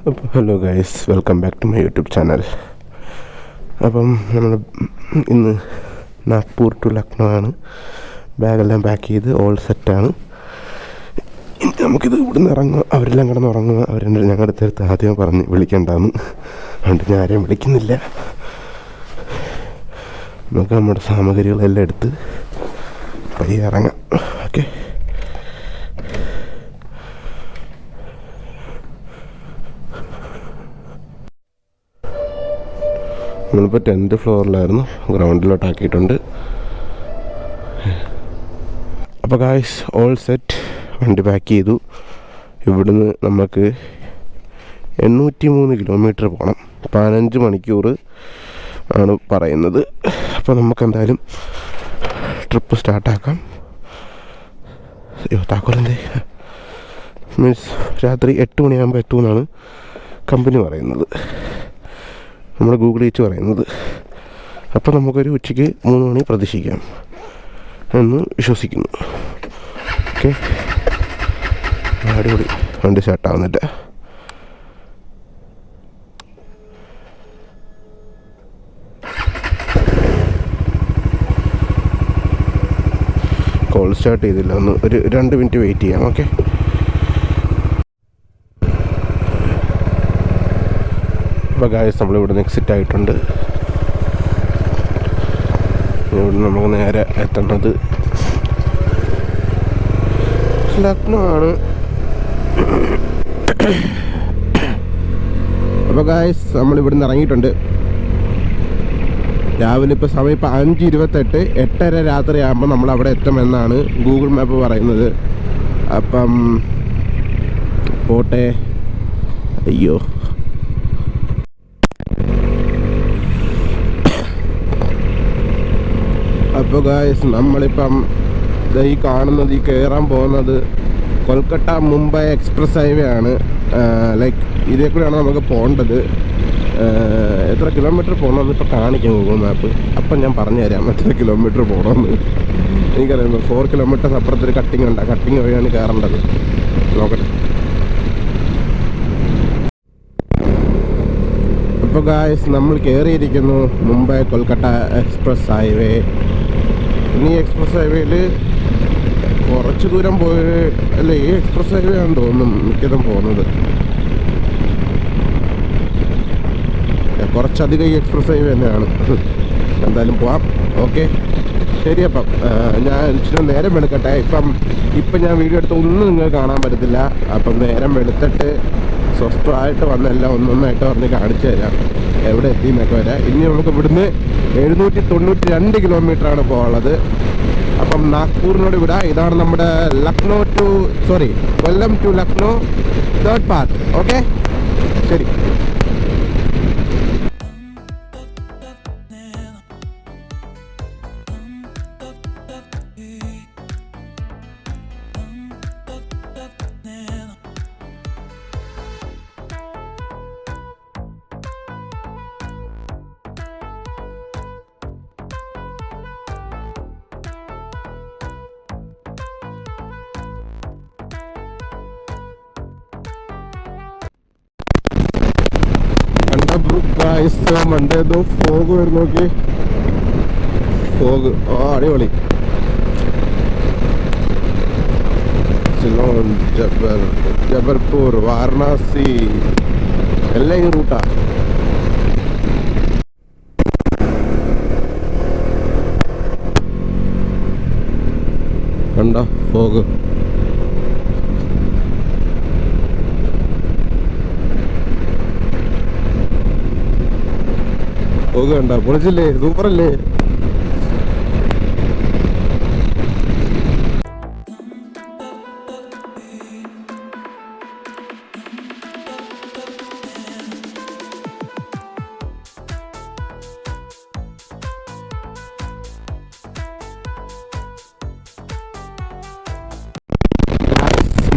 അപ്പോൾ hello guys, welcome back to my YouTube channel. അപ്പം നമ്മൾ ഇന്ന് നാഗ്പൂർ ടു ലക്നൗ ആണ്. ബാഗെല്ലാം പാക്ക് ചെയ്ത് ഓൾ സെറ്റാണ്. ഇനി നമുക്കിത് ഇവിടുന്ന് ഇറങ്ങുക. അവരെല്ലാം കിടന്ന് ഉറങ്ങുക. ഞങ്ങളുടെ അടുത്ത് ആദ്യം പറഞ്ഞ് വിളിക്കണ്ടെന്ന്. അതുകൊണ്ട് ഞാൻ ആരെയും വിളിക്കുന്നില്ല. നമുക്ക് നമ്മുടെ സാമഗ്രികളെല്ലാം എടുത്ത് പയ്യെ ഇറങ്ങാം. ഓക്കെ. നമ്മളിപ്പോൾ 10th ഫ്ലോറിലായിരുന്നു, ഗ്രൗണ്ടിലോട്ടാക്കിയിട്ടുണ്ട്. അപ്പോൾ ഗായ്സ്, ഓൾ സെറ്റ്. വണ്ടി പാക്ക് ചെയ്തു. ഇവിടുന്ന് നമുക്ക് 803 കിലോമീറ്റർ പോകണം. 15 മണിക്കൂർ ആണ് പറയുന്നത്. അപ്പോൾ നമുക്ക് എന്തായാലും ട്രിപ്പ് സ്റ്റാർട്ടാക്കാം. താക്കോലെന്തേ മീൻസ് രാത്രി 8 മണിയാകുമ്പോൾ എത്തുമെന്നാണ് കമ്പനി പറയുന്നത്, നമ്മുടെ ഗൂഗിൾ ഈച്ച് പറയുന്നത്. അപ്പോൾ നമുക്കൊരു ഉച്ചയ്ക്ക് 3 മണി പ്രതീക്ഷിക്കാം എന്ന് വിശ്വസിക്കുന്നു. ഓക്കെ, അടിപൊളി. വണ്ടി സ്റ്റാർട്ടാവുന്നില്ല. കോൾ സ്റ്റാർട്ട് ചെയ്തില്ല, ഒന്ന് ഒരു 2 മിനിറ്റ് വെയിറ്റ് ചെയ്യാം. ഓക്കെ. അപ്പോൾ ഗായ്സ്, നമ്മളിവിടെ എക്സിറ്റ് ആയിട്ടുണ്ട്. ഇവിടെ നമുക്ക് നേരെ എത്തേണ്ടത് ലക്നൗ ആണ്. അപ്പോൾ ഗായ്സ്, നമ്മളിവിടുന്ന് ഇറങ്ങിയിട്ടുണ്ട്. രാവിലെ ഇപ്പോൾ സമയം 5:28, 8:30 രാത്രി ആകുമ്പോൾ നമ്മളവിടെ എത്തുമെന്നാണ് ഗൂഗിൾ മാപ്പ് പറയുന്നത്. അപ്പം പോട്ടെ. അയ്യോ, അപ്പോൾ ഗായ്സ്, നമ്മളിപ്പം ഈ കാണുന്നത്, ഈ കയറാൻ പോകുന്നത് കൊൽക്കത്ത മുംബൈ എക്സ്പ്രസ് ഹൈവേ ആണ്. ലൈക്ക് ഇതേ കൂടെയാണ് നമുക്ക് പോകേണ്ടത്. എത്ര കിലോമീറ്റർ പോകണമെന്ന് ഇപ്പോൾ കാണിക്കും ഗൂഗിൾ മാപ്പ്. അപ്പം ഞാൻ പറഞ്ഞു തരാം എത്ര കിലോമീറ്റർ പോകണമെന്ന്. എനിക്കറിയാം 4 കിലോമീറ്റേഴ്സ് അപ്പുറത്തൊരു കട്ടിങ് ഉണ്ട്. ആ കട്ടിങ് വഴിയാണ് കയറേണ്ടത്. നോക്കട്ടെ. അപ്പോൾ ഗായ്സ്, നമ്മൾ കയറിയിരിക്കുന്നു മുംബൈ കൊൽക്കത്ത എക്സ്പ്രസ് ഹൈവേ. ഇനി എക്സ്പ്രസ് ഹൈവേയിൽ കുറച്ച് ദൂരം പോയി അല്ല, ഈ എക്സ്പ്രസ് ഹൈവേ ആണെന്ന് തോന്നുന്നു മിക്കതും പോകുന്നത്. കുറച്ചധികം ഈ എക്സ്പ്രസ് ഹൈവേ തന്നെയാണ്. എന്തായാലും പോവാം. ഓക്കെ, ശരി. അപ്പം ഞാൻ ഇച്ചിരി നേരം വെളുക്കട്ടെ. ഇപ്പം ഞാൻ വീഡിയോ എടുത്ത് ഒന്നും നിങ്ങൾക്ക് കാണാൻ പറ്റത്തില്ല. അപ്പം നേരം വെളുത്തിട്ട് സ്വസ്ഥമായിട്ട് വന്നെല്ലാം ഒന്നൊന്നായിട്ട് പറഞ്ഞ് കാണിച്ചു തരാം എവിടെ എത്തിയെന്നൊക്കെ വരാം. ഇനി നമുക്ക് ഇവിടുന്ന് 792 കിലോമീറ്ററാണ് പോകാനുള്ളത്. അപ്പം നാഗ്പൂരിനോട് വിടാം. ഇതാണ് നമ്മുടെ Kollam to Lucknow 3rd part. Okay, ശരി. മണ്ടേതോ ഫോഗ് വരും. നോക്കി, ഫോഗ്. അടിപൊളി. സിലോൺ, ജബൽപൂർ, വാരണാസി എല്ലാം ഈ റൂട്ടാ. കണ്ടോ ഫോഗ്? കണ്ട, പൊളിച്ചില്ലേ? സൂപ്പറല്ലേ?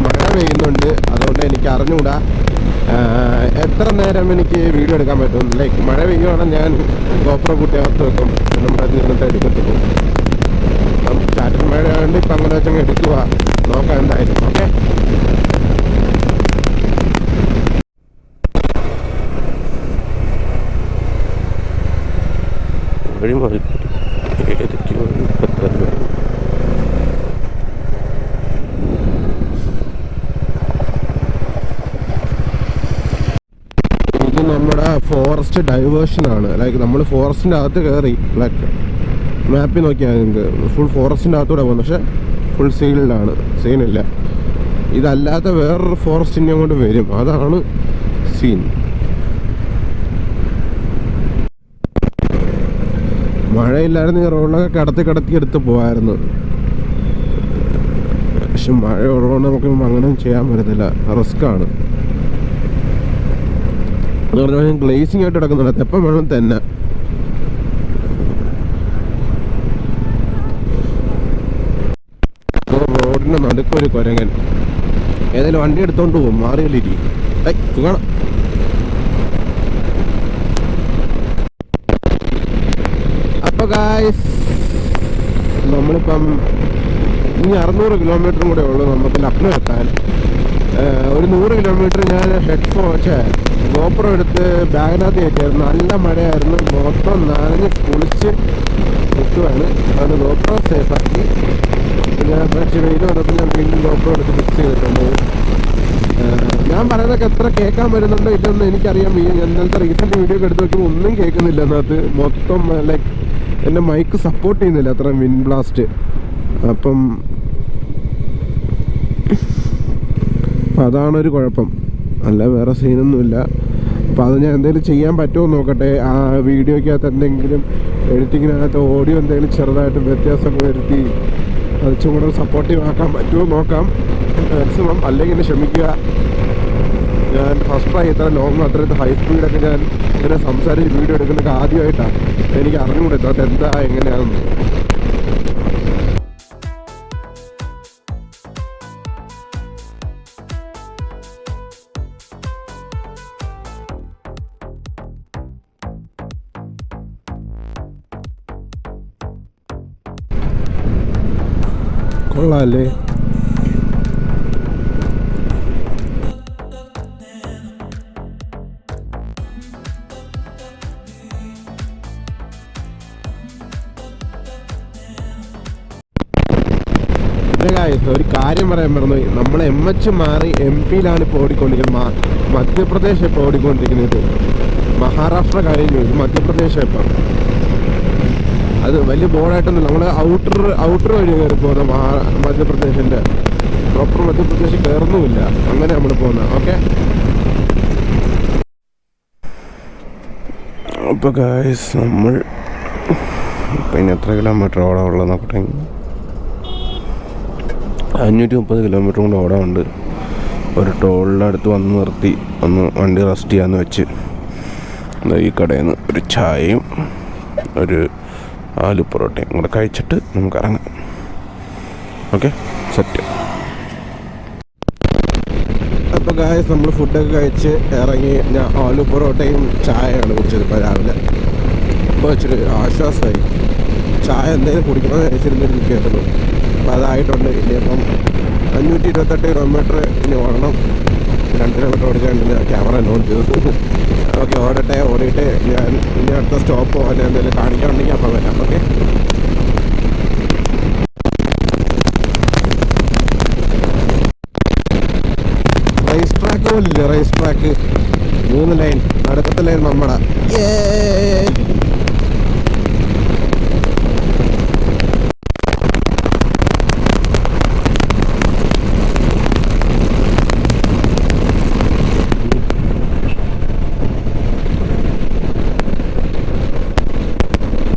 മഴ പെയ്യുന്നുണ്ട്, അതുകൊണ്ട് എനിക്ക് അറിഞ്ഞുകൂടാ എത്ര നേരം എനിക്ക് വീഡിയോ എടുക്കാൻ പറ്റും. ലൈക്ക് മഴ പെയ്യുവാണെങ്കിൽ ഞാൻ ഗോപ്രോ കൂട്ടി അകത്ത് വെക്കും, നമ്മുടെ നിന്നിട്ട് എടുക്കത്തുള്ളൂ. അപ്പം ചാറ്റൽ മഴ ആയതുകൊണ്ട് ഇപ്പം അങ്ങനെ വെച്ചങ്ങ് എടുക്കുക. നോക്കാം എന്തായാലും. ഓക്കെ. ഫോറസ്റ്റ് ഡൈവേർഷനാണ്. ലൈക്ക് നമ്മൾ ഫോറസ്റ്റിൻ്റെ അകത്ത് കയറി, ലൈക്ക് മാപ്പിൽ നോക്കിയാൽ നിങ്ങൾക്ക് ഫുൾ ഫോറസ്റ്റിൻ്റെ അകത്തൂടെ പോകുന്നു. പക്ഷേ ഫുൾ സീനിലാണ്, സീനില്ല. ഇതല്ലാത്ത വേറൊരു ഫോറസ്റ്റിൻ്റെ അങ്ങോട്ട് വരും, അതാണ് സീൻ. മഴയില്ലായിരുന്നു ഈ റോഡിലൊക്കെ കടത്തി എടുത്ത് പോകായിരുന്നു. പക്ഷെ മഴ ഉള്ളതുകൊണ്ട് നമുക്ക് അങ്ങനെ ചെയ്യാൻ പറ്റത്തില്ല, റിസ്ക്കാണ്. എന്ന് പറഞ്ഞാൽ ഗ്ലേസിങ് ആയിട്ട് കിടക്കുന്നുണ്ട്, എപ്പം വേണം തന്നെ. റോഡിൻ്റെ നടുക്കൊരു കുരങ്ങൻ ഏതായാലും വണ്ടി എടുത്തോണ്ട് പോകും, മാറിയില്ലിരി സുഖമാണ്. അപ്പോൾ ഗായ്സ് നമ്മളിപ്പം ഇനി 600 കിലോമീറ്ററും കൂടെ ഉള്ളൂ നമുക്ക് ലക്നൗ എത്താൻ. ഒരു 100 കിലോമീറ്റർ ഞാൻ ഗോപ്രോ എടുത്ത് ബാഗിനകത്ത് കയറ്റിയായിരുന്നു. നല്ല മഴയായിരുന്നു, മൊത്തം നനഞ്ഞ് കുളിച്ച് നിൽക്കുവാണ്. അത് ഗോപ്രോ സേഫാക്കി. ഞാൻ പക്ഷേ വെയിൽ വന്നപ്പോൾ ഞാൻ വീണ്ടും ഗോപ്രോ എടുത്ത് ഫിക്സ് ചെയ്തിട്ടുണ്ട്. ഞാൻ പറയുന്നതൊക്കെ എത്ര കേൾക്കാൻ വരുന്നുണ്ടോ ഇല്ലെന്ന് എനിക്കറിയാം. ഇന്നലത്തെ റീസെൻറ്റ് വീഡിയോ ഒക്കെ എടുത്ത് നോക്കുമ്പോൾ ഒന്നും കേൾക്കുന്നില്ല. അതിനകത്ത് മൊത്തം ലൈക്ക് എൻ്റെ മൈക്ക് സപ്പോർട്ട് ചെയ്യുന്നില്ല, അത്ര വിൻഡ് ബ്ലാസ്റ്റ്. അപ്പം അതാണൊരു കുഴപ്പം, അല്ല വേറെ സീനൊന്നുമില്ല. അപ്പോൾ അത് ഞാൻ എന്തെങ്കിലും ചെയ്യാൻ പറ്റുമോ നോക്കട്ടെ. ആ വീഡിയോയ്ക്കകത്ത് എന്തെങ്കിലും എഡിറ്റിങ്ങിനകത്ത് ഓഡിയോ എന്തെങ്കിലും ചെറുതായിട്ട് വ്യത്യാസമൊക്കെ വരുത്തി അത് ചൂടെ സപ്പോർട്ടീവ് ആക്കാൻ പറ്റുമോ നോക്കാം മാക്സിമം. അല്ലെങ്കിൽ ക്ഷമിക്കുക, ഞാൻ ഫസ്റ്റ് ട്രൈ ഇത്ര ലോങ് അത്രയും ഹൈ സ്പീഡൊക്കെ ഞാൻ ഇങ്ങനെ സംസാരിച്ച് വീഡിയോ എടുക്കുന്നതൊക്കെ ആദ്യമായിട്ടാണ്. എനിക്ക് അറിഞ്ഞുകൂടെ അത് എന്താ എങ്ങനെയാണെന്ന്. കൊള്ളാല്ലേ? ഒരു കാര്യം പറയാൻ പറഞ്ഞു, നമ്മൾ MH മാറി MP-ലാണ് ഇപ്പോൾ ഓടിക്കൊണ്ടിരിക്കുന്നത്. മധ്യപ്രദേശ് ഇപ്പോൾ ഓടിക്കൊണ്ടിരിക്കുന്നത്. മഹാരാഷ്ട്ര കഴിഞ്ഞു, മധ്യപ്രദേശ് ഇപ്പം. അത് വലിയ ബോർഡായിട്ടൊന്നും നമ്മൾ ഔട്ടർ വഴി കയറി പോകുന്നത്. മധ്യപ്രദേശിൻ്റെ പ്രോപ്പർ മധ്യപ്രദേശിൽ കയറുന്നുമില്ല, അങ്ങനെ നമ്മൾ പോകുന്നത്. ഓക്കെ, അപ്പോൾ ഗായ്സ് നമ്മൾ പിന്നെ എത്ര കിലോമീറ്റർ ഓടാൻ ഉള്ളത് നോക്കട്ടെ. 530 കിലോമീറ്റർ കൊണ്ട് ഓടാറുണ്ട്. ഒരു ടോളിൻ്റെ അടുത്ത് വന്ന് നിർത്തി ഒന്ന് വണ്ടി റെസ്റ്റ് ചെയ്യാമെന്ന് വെച്ച് ഈ കടയിൽ നിന്ന് ഒരു ചായയും ഒരു ആലു പൊറോട്ടയും കൂടെ കഴിച്ചിട്ട് നമുക്ക് ഇറങ്ങാം. Okay, set. അപ്പോൾ ഗായ്സ് നമ്മൾ ഫുഡൊക്കെ കഴിച്ച് ഇറങ്ങി. ഞാൻ ആലു പൊറോട്ടയും ചായയാണ് കുടിച്ചത് ഇപ്പോൾ രാവിലെ. അപ്പോൾ ഇച്ചിരി ആശ്വാസമായി. ചായ എന്തെങ്കിലും കുടിക്കണമെന്ന് കഴിച്ചിരുന്നിരിക്കുകയായിരുന്നു. അപ്പോൾ അതായിട്ടുണ്ട്. ഇനിയിപ്പം 528 കിലോമീറ്റർ ഇനി ഓടണം. 2 കിലോമീറ്റർ ഓടിക്കാണ്ട് ഞാൻ ക്യാമറ ഓൺ ചെയ്തു. ഓക്കെ, ഓടിയിട്ട് ഞാൻ ഇനി അടുത്ത സ്റ്റോപ്പോ അല്ലെങ്കിൽ എന്തെങ്കിലും കാണിക്കാനുണ്ടെങ്കിൽ അപ്പം വരാം. ഓക്കെ, റേസ് ട്രാക്ക് പോലില്ല. റേസ് ട്രാക്ക് 3 ലൈൻ, അടുത്ത ലൈൻ നമ്മുടെ.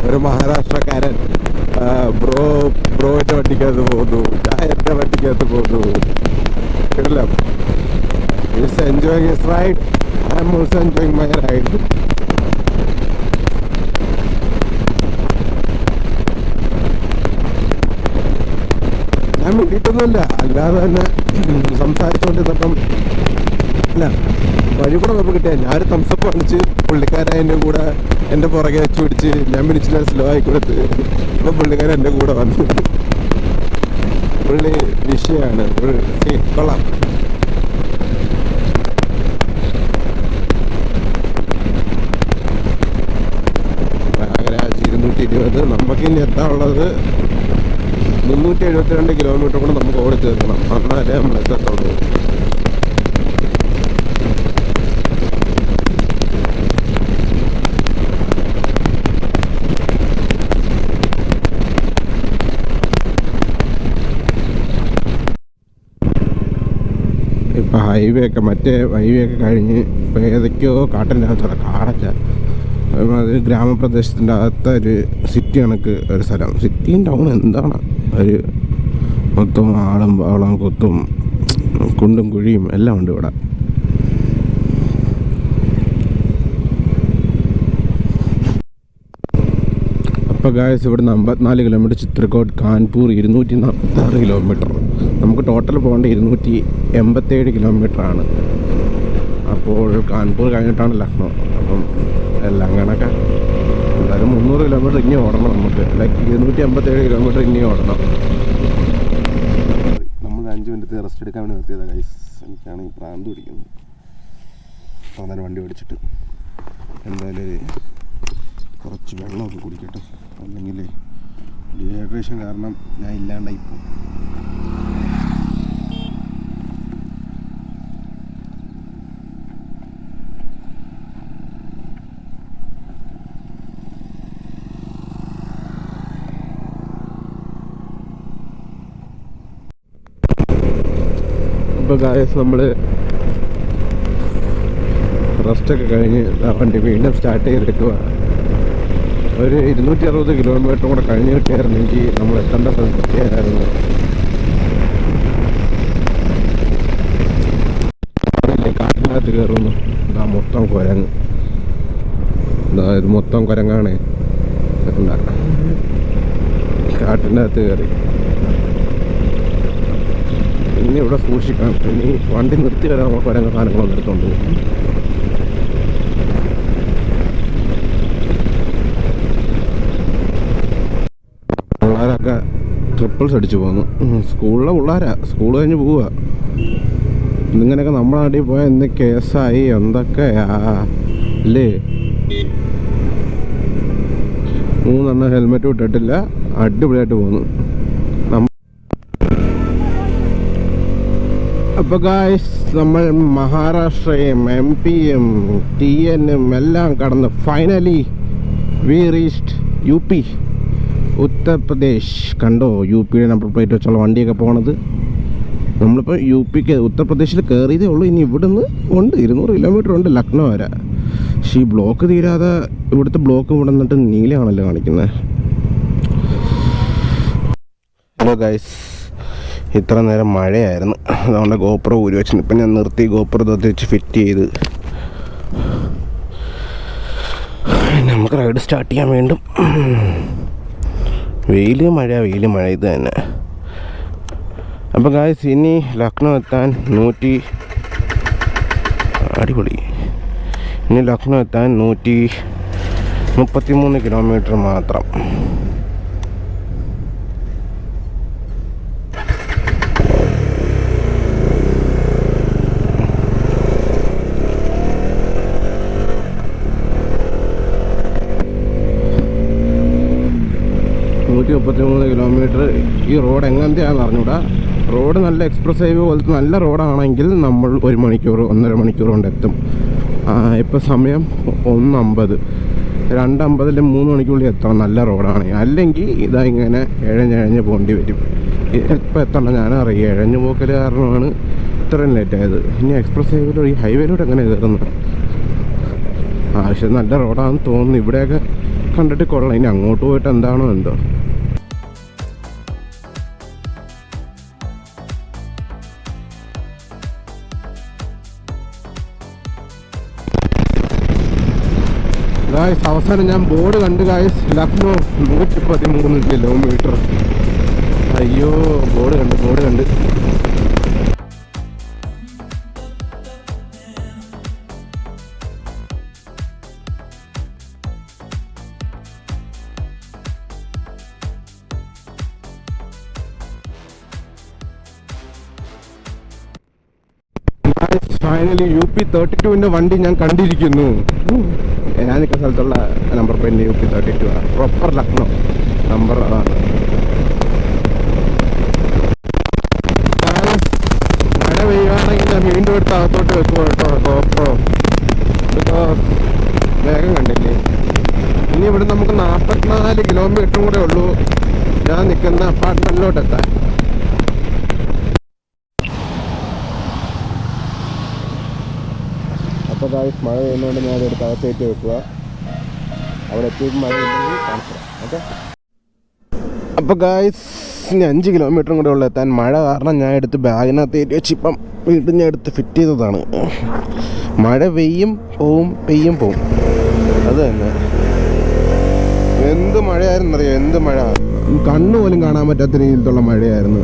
ഒരു മഹാരാഷ്ട്രക്കാരൻ ബ്രോയുടെ വണ്ടിക്കകത്ത് പോകുന്നു, ഞാൻ എൻ്റെ വണ്ടിക്കകത്ത് പോകുന്നു. കേട്ടില്ല, is enjoying his ride, I am also enjoying my ride. ഞാൻ വേണ്ടിയിട്ടൊന്നുമില്ല, അല്ലാതെ തന്നെ സംസാരിച്ചുകൊണ്ടിരുന്നപ്പം അല്ല വഴി കൂടെ നമുക്ക് കിട്ടിയാൽ ഞാനൊരു തംസപ്പ് കാണിച്ച് പുള്ളിക്കാരൻ എൻ്റെ കൂടെ എൻ്റെ പുറകെ വെച്ച് പിടിച്ച് ഞാൻ പിടിച്ചില്ല സ്ലോ ആയി കൊടുത്ത്. അപ്പോൾ പുള്ളിക്കാരൻ എൻ്റെ കൂടെ വന്നു. പുള്ളി വിഷയമാണ്. കൊള്ളാം. അങ്ങനെ 220 നമുക്കിനി എത്താനുള്ളത് 372 കിലോമീറ്റർ കൂടെ നമുക്ക് ഓടി തീർക്കണം. എന്നാലേ നമ്മൾ എത്തത്തുള്ളൂ. ഇപ്പം ഹൈവേ ഒക്കെ കഴിഞ്ഞ് ഇപ്പോൾ ഏതൊക്കെയോ കാട്ടിൻ്റെ അകത്തുള്ള കാടല്ല, അത് ഗ്രാമപ്രദേശത്തിൻ്റെ അകത്ത ഒരു സിറ്റി കണക്ക് ഒരു സ്ഥലം. സിറ്റിയും ടൗൺ എന്താണ്, ഒരു മൊത്തം ആളും വളം കൊത്തും കുണ്ടും കുഴിയും എല്ലാം ഉണ്ട് ഇവിടെ. അപ്പോൾ ഗായ്സ് ഇവിടുന്ന് 54 കിലോമീറ്റർ ചിത്രകോട്ട്, കാൺപൂർ 246 കിലോമീറ്റർ. നമുക്ക് ടോട്ടൽ പോകേണ്ട 287 കിലോമീറ്ററാണ്. അപ്പോൾ കാൺപൂർ കഴിഞ്ഞിട്ടാണ് ലക്നൗ. അപ്പം എല്ലാം കണക്കെ എന്തായാലും 300 കിലോമീറ്റർ ഇനി ഓടണം നമുക്ക്. ലൈക്ക് 287 കിലോമീറ്റർ ഇനി ഓടണം. നമ്മൾ 5 മിനിറ്റ് റെസ്റ്റ് എടുക്കാൻ വേണ്ടി നിർത്തിയതാണ് ഗൈസ്. എനിക്കാണെങ്കിൽ പ്രാന്ത് പിടിക്കുന്നത് സാധാരണ വണ്ടി ഓടിച്ചിട്ട്. എന്തായാലും കുറച്ച് വെള്ളമൊക്കെ കുടിക്കട്ടെ, അല്ലെങ്കിൽ ഡീഹൈഡ്രേഷൻ കാരണം ഞാൻ ഇല്ലാണ്ടായി പോകും. ഇപ്പോൾ ഗായ്സ് നമ്മൾ റെസ്റ്റൊക്കെ കഴിഞ്ഞ് വണ്ടി വീണ്ടും സ്റ്റാർട്ട് ചെയ്തെടുക്കുക. ഒരു 260 കിലോമീറ്റർ കൂടെ കഴിഞ്ഞ് കിട്ടിയായിരുന്നെങ്കിൽ നമ്മൾ എത്തേണ്ട സ്ഥലത്തെത്തിയായിരുന്നു. കാട്ടിനകത്ത് കയറുന്നു. ഇതാ മൊത്തം കുരങ്ങ്, ഇത് മൊത്തം കുരങ്ങാണ്. എന്താ കാട്ടിൻ്റെ അകത്ത് കയറി. ഇനി ഇവിടെ സൂക്ഷിക്കണം. ഇനി വണ്ടി നിർത്തി വരാൻ കുരങ്ങ സാധനങ്ങളൊന്നും എടുത്തോണ്ട് പോകും. പിള്ളേരൊക്കെ ട്രിപ്പിൾസ് അടിച്ചു പോകുന്നു. സ്കൂളിലെ പിള്ളേരാ, സ്കൂൾ കഴിഞ്ഞ് പോവുക. ഇന്നിങ്ങനെയൊക്കെ നമ്മുടെ നാട്ടിൽ പോയാൽ എന്ത് കേസായി എന്തൊക്കെയാ അല്ലേ. 3 ഹെൽമെറ്റ് ഇട്ടിട്ടില്ല, അടിപൊളിയായിട്ട് പോകുന്നു. അപ്പോൾ ഗായ്സ് നമ്മൾ മഹാരാഷ്ട്രയും MP-യും TN-ഉം എല്ലാം കടന്ന് finally we reached UP, Uttar Pradesh. കണ്ടോ UP-യുടെ നമ്പർ പ്ലേറ്റ് വെച്ചുള്ള വണ്ടിയൊക്കെ പോണത്. നമ്മളിപ്പോൾ UPക്ക് ഉത്തർപ്രദേശിൽ കയറിയതേ ഉള്ളൂ. ഇനി ഇവിടുന്ന് ഉണ്ട് 200 കിലോമീറ്റർ ഉണ്ട് ലക്നൗ വരെ. പക്ഷേ ഈ ബ്ലോക്ക് തീരാതെ ഇവിടുത്തെ ബ്ലോക്ക് ഇവിടെ നിന്നിട്ട് നീലയാണല്ലോ കാണിക്കുന്നത്. ഹലോ ഗൈസ്, ഇത്ര നേരം മഴയായിരുന്നു, അതുകൊണ്ട് ഗോപ്രോ ഊരി വെച്ചു. ഇപ്പം ഞാൻ നിർത്തി, ഗോപ്രോ തൊട്ട് വെച്ച് ഫിറ്റ് ചെയ്ത് നമുക്ക് റൈഡ് സ്റ്റാർട്ട് ചെയ്യാൻ വീണ്ടും. വെയിൽ മഴ ഇത് തന്നെ. അപ്പോൾ ഗായ്സ് ഇനി ലക്നൗ എത്താൻ അടിപൊളി. ഇനി ലക്നൗ എത്താൻ 133 കിലോമീറ്റർ മാത്രം. കിലോമീറ്റർ. ഈ റോഡ് എങ്ങനത്തെയാണെന്ന് അറിഞ്ഞൂടാ. റോഡ് നല്ല എക്സ്പ്രസ് ഹൈവേ പോലത്തെ നല്ല റോഡാണെങ്കിൽ നമ്മൾ 1 മണിക്കൂർ 1.5 മണിക്കൂർ കൊണ്ട് എത്തും. ഇപ്പോൾ സമയം 1:50, 2:50 3 മണിക്കൂറിൽ എത്തണം നല്ല റോഡാണെങ്കിൽ. അല്ലെങ്കിൽ ഇതാ ഇങ്ങനെ ഇഴഞ്ഞ് പോകേണ്ടി വരും. ഇപ്പോൾ എത്തണം ഞാനറിയാം, ഇഴഞ്ഞു പോക്കൽ കാരണമാണ് ഇത്രയും ലേറ്റായത്. ഇനി എക്സ്പ്രസ് ഹൈവേയിലൂടെ ഈ ഹൈവേയിലൂടെ എങ്ങനെ കയറുന്നത്? പക്ഷെ നല്ല റോഡാണെന്ന് തോന്നുന്നു. ഇവിടെയൊക്കെ കണ്ടിട്ട് കൊള്ളാം. ഇനി അങ്ങോട്ട് പോയിട്ട് എന്താണോ എന്തോ. ഗായ്സ് അവസാനം ഞാൻ ബോർഡ് കണ്ട് ഗായ്സ്, ലക്നൗ 113 കിലോമീറ്റർ. അയ്യോ, ബോർഡ് കണ്ട്. ഫൈനലി UP 32 വണ്ടി ഞാൻ കണ്ടിരിക്കുന്നു. ഞാൻ നിൽക്കുന്ന സ്ഥലത്തുള്ള നമ്പർ പ്ലേറ്റ് UP 32 ആണ്. പ്രോപ്പർ ലക്നൗ നമ്പർ അതാണ്. മഴ പെയ്യുകയാണെങ്കിൽ ഞാൻ വീണ്ടും എടുത്ത് അകത്തോട്ട് വെക്കുമോ കേട്ടോ GoPro. വേഗം കണ്ടില്ലേ. ഇനി ഇവിടെ നമുക്ക് 44 കിലോമീറ്ററും കൂടെ ഉള്ളൂ ഞാൻ നിൽക്കുന്ന അപ്പാർട്ട്മെൻറ്റിലോട്ട് എത്താൻ. ഗായ്സ് മഴ പെയ്യുന്നതുകൊണ്ട് ഞാൻ അതെടുത്ത് അകത്തേറ്റ് വെക്കുക. അവിടെ എത്തിയിട്ട് മഴ ഉണ്ടെങ്കിൽ കാണിച്ചു. ഓക്കെ. അപ്പോൾ ഗായ്സ് ഇനി 5 കിലോമീറ്ററും കൂടെ ഉള്ളു എത്താൻ. മഴ കാരണം ഞാൻ എടുത്ത് ബാഗിനകത്ത് കയറ്റി വെച്ച് ഇപ്പം വീണ്ടും ഞാൻ എടുത്ത് ഫിറ്റ് ചെയ്തതാണ്. മഴ പെയ്യും പോവും, പെയ്യും പോവും, അത് തന്നെ. എന്ത് മഴയായിരുന്നറിയോ, എന്ത് മഴ, കണ്ണു പോലും കാണാൻ പറ്റാത്ത രീതിയിലുള്ള മഴയായിരുന്നു.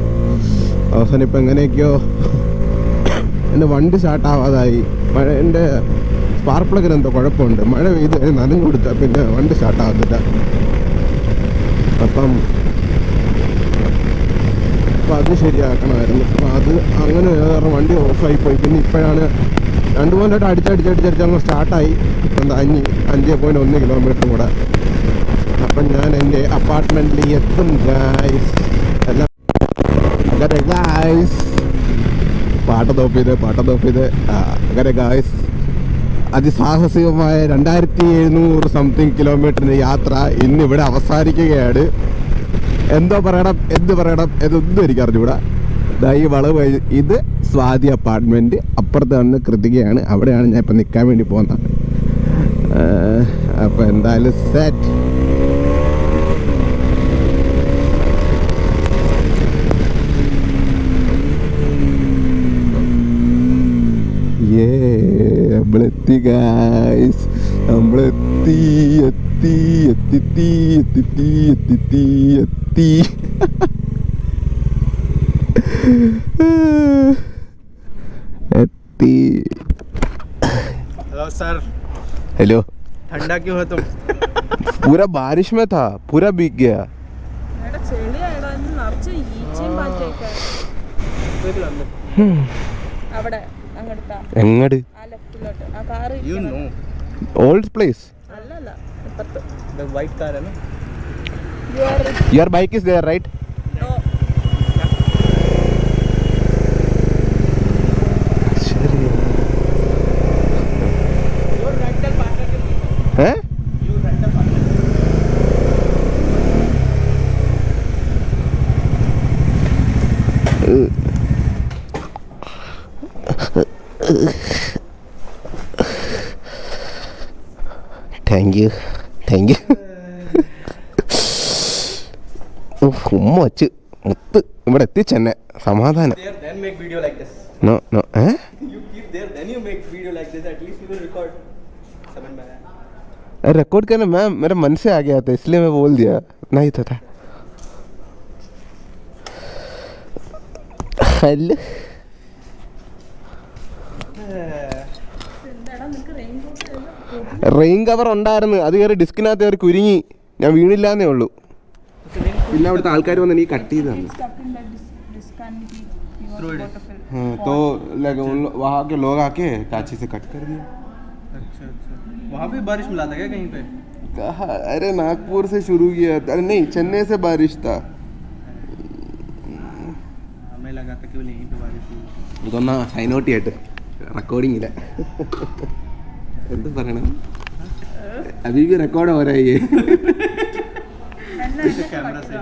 അവസാനം ഇപ്പം എങ്ങനെയൊക്കെയോ എൻ്റെ വണ്ടി സ്റ്റാർട്ടാവാതായി. മഴ എൻ്റെ സ്പാർക്ക് പ്ലഗിന് എന്തോ കുഴപ്പമുണ്ട്. മഴ പെയ്ത് നനഞ്ഞു കൊടുത്താൽ പിന്നെ വണ്ടി സ്റ്റാർട്ടാകത്തില്ല. അപ്പം അത് ശരിയാക്കണമായിരുന്നു. അപ്പം അത് അങ്ങനെ വേറെ വണ്ടി ഓഫായിപ്പോയി. പിന്നെ ഇപ്പോഴാണ് 2-3 വട്ടം അടിച്ചടിച്ചടിച്ചടിച്ച് അങ്ങ് സ്റ്റാർട്ടായി. എന്താ 5.1 കിലോമീറ്റർ കൂടെ. അപ്പം ഞാൻ എൻ്റെ അപ്പാർട്ട്മെൻറ്റിൽ എത്തും ഗായ്സ്. എല്ലാം ഗായ്സ് പാട്ട തോപ്പ് ചെയ്ത് അങ്ങനെ ഗായ്സ് അതിസാഹസികമായ 2700 സംതിങ് കിലോമീറ്ററിൻ്റെ യാത്ര ഇന്നിവിടെ അവസാനിക്കുകയാണ്. എന്ത് പറയണം എന്നൊന്നും എനിക്ക് അറിഞ്ഞുകൂടാ. ഈ വളവ് ഇത് സ്വാതി അപ്പാർട്ട്മെൻറ്റ്, അപ്പുറത്ത് വന്ന് കൃതികയാണ്. അവിടെയാണ് ഞാൻ ഇപ്പം നിൽക്കാൻ വേണ്ടി പോകുന്നത്. അപ്പോൾ എന്തായാലും സെറ്റ്. നമ്മളെത്തി ഗായ്സ്, നമ്മളെത്തി. Hello sir. हेलो. ठंडा क्यों है तुम? पूरा बारिश में था, पूरा भीग गया. Old place. The white car है ना? Your bike is there, right? No. Your rental partner के लिए. हैं? You rental partner. Thank you. ഉമ്മ വച്ച് മുത്ത് ഇവിടെ എത്തിച്ചെന്നെ സമാധാനം. There, then make video like this. No. You keep there, then you make video like this. At least you will record. समझ में आया? रिकॉर्ड करना मैं मेरे मन से आ गया था, इसलिए मैं बोल दिया. नहीं था. हेलो. റെയിൻ കവർ ഉണ്ടായിരുന്നു, അത് കയറി ഡിസ്കിനകത്ത് കയറി കുരുങ്ങി. ഞാൻ വീണില്ലാന്നേ ഉള്ളൂ. പിന്നെ അവിടുത്തെ ആൾക്കാർ വന്ന് എനിക്ക് കട്ട് ചെയ്ത് തന്നു. तो वहाँ के लोग आके कांची से कट कर दिया. अच्छा. वहाँ भी बारिश मिला था क्या कहीं पे? कहा अरे नागपुर से शुरू किया. अरे नहीं, चेन्नई से बारिश था. हमें लगा था केवल यहीं पे बारिश हुई. ഇതൊന്നാ ഹൈനോട്ടിയായിട്ട് റെക്കോർഡിങ്ങില്ല. എന്ത് പറയണം, अभी भी रिकॉर्ड हो रहा है ये. कैमरा से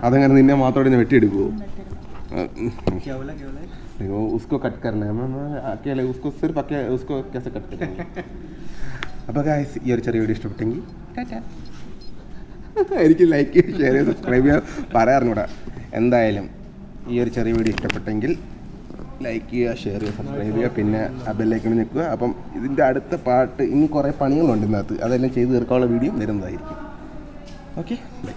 അതങ്ങനെ നിന്നെ മാത്രം വെട്ടിയെടുക്കുമോ? क्या बोला? देखो उसको कट करना है. मैं अकेले उसको सिर्फ उसको कैसे कट करेंगे. അപ്പോൾ ഗായ്സ് ഈ ഒരു ചെറിയ വീഡിയോ ഇഷ്ടപ്പെട്ടെങ്കിൽ എനിക്ക് ലൈക്ക് ചെയ്യുക, ഷെയർ ചെയ്യുക, സബ്സ്ക്രൈബ് ചെയ്യുക പറയാറുണ്ട്. എന്തായാലും ഈ ഒരു ചെറിയ വീഡിയോ ഇഷ്ടപ്പെട്ടെങ്കിൽ ലൈക്ക് ചെയ്യുക, ഷെയർ ചെയ്യുക, സബ്സ്ക്രൈബ് ചെയ്യുക, പിന്നെ ആ ബെല്ലൈക്കണിൽ നിൽക്കുക. അപ്പം ഇതിൻ്റെ അടുത്ത പാട്ട് ഇനി കുറേ പണികളുണ്ട് ഇതിനകത്ത്, അതെല്ലാം ചെയ്ത് തീർക്കാനുള്ള വീഡിയോ വരുന്നതായിരിക്കും. Okay, by.